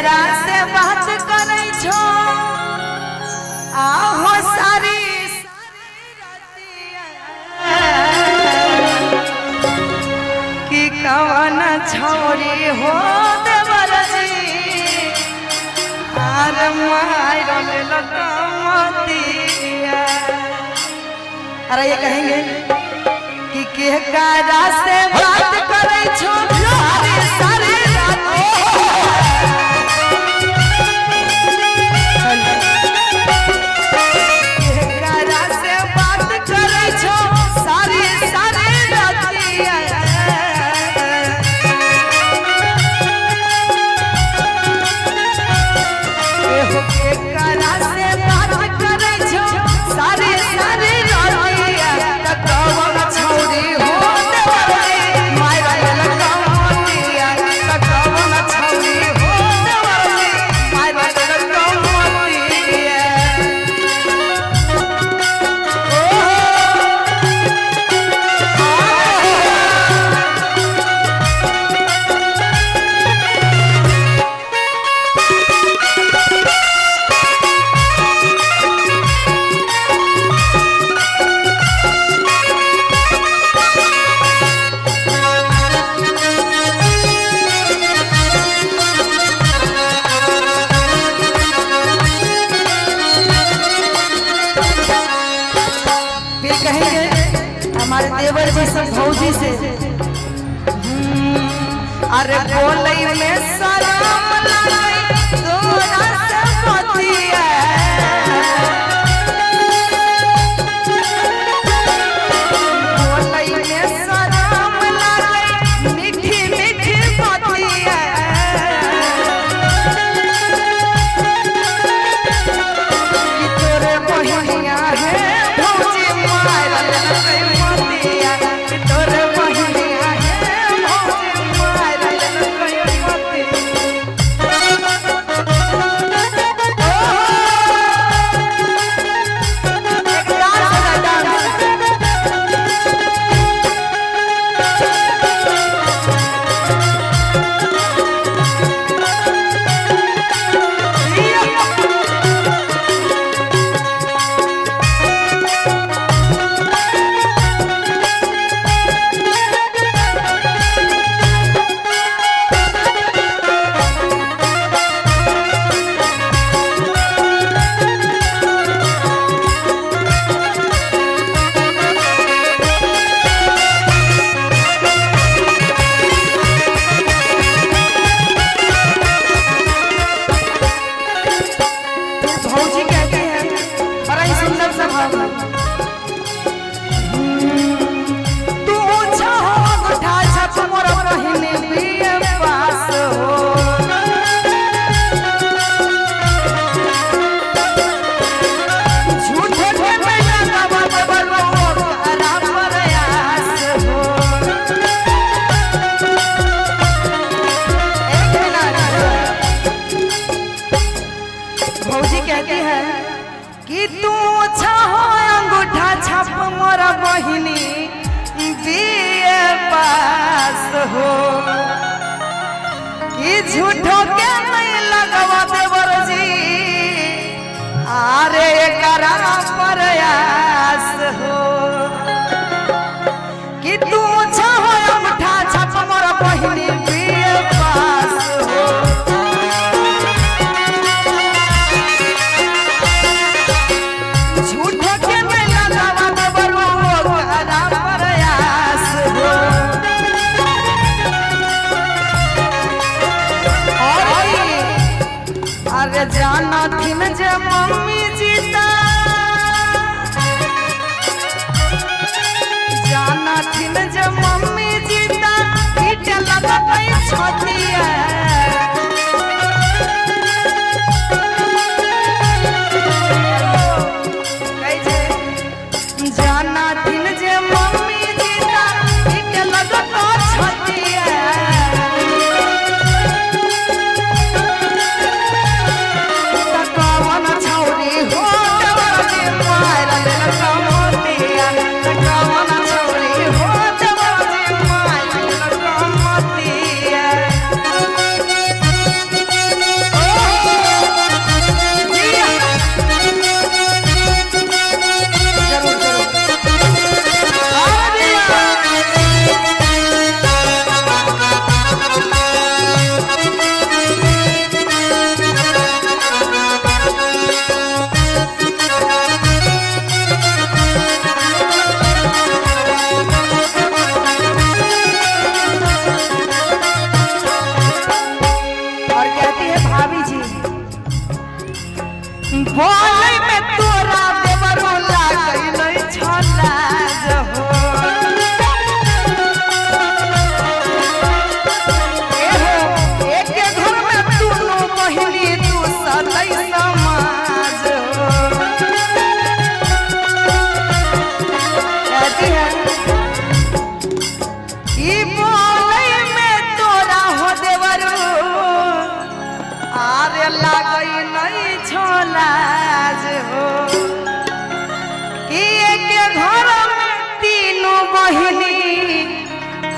केकरा से बात करे छो आहो सारी कि कवन छोरी हो देवर जी आर मारल लकमतिया। अरे ये कहेंगे कि केकरा से बात करे छो सारी सारी हमारे देवर जी से भौजी से अरे बोलई में सलाम लगाई तोरा से मोतिया बोलई में सलाम लगाई मीठी मीठी मोतिया कि तोरे बहिनिया है भौजी मारल कि तू छहो अंगूठा छाप मोरा बहिनी दिए पास हो कि झूठो के नहीं लगवा देवर जी आरे करा प्रयास हो कि तू छहो अंगूठा छाप मोरा बहिनी दिए पास हो जाना थी जे मम्मी जीता जाना थी जे मम्मी जीता पीठ लगा छोटिया जाना थी जे मम्मी जीता पीठ लगा छोटिया बोले में तोरा देवरो लागई नहीं छला जहो एक घर में दोनों बहिनी तू सदै समाज हो कहती है ई बोले में तोरा हो देवरो आरे लागई नहीं छोला हो कि एक घर में तीनों बहिनी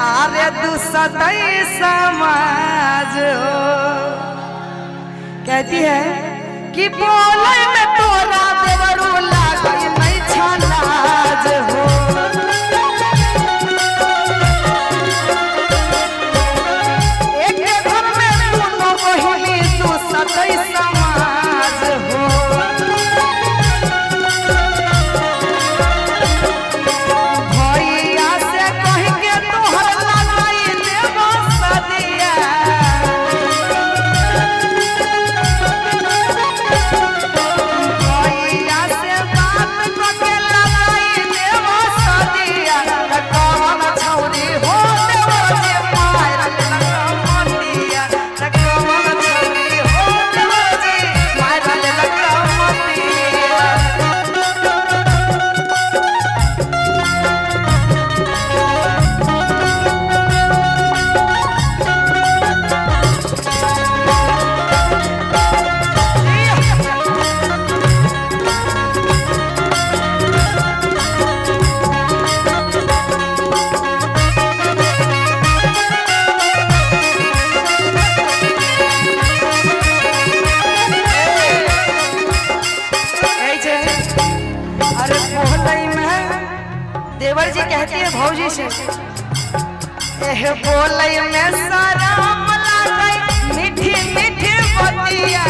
आरे दुसदै समाज हो कहती है कि बोले में तोरा देवरो लागई नहीं छोला हो एक घर में दोनों बहिनी दुसदै समाज हो भैया से कह के तोहर लगाई देव सदिया भैया से बात करके लगाई देव सदिया कौन छौरी हो देव जे मार लगमतिया कौन छौरी हो देव जे मार लगमतिया अरे बोलई में देवर जी कहती है भौजी से एह बोलई में शरम लागई मीठी मीठी बतिया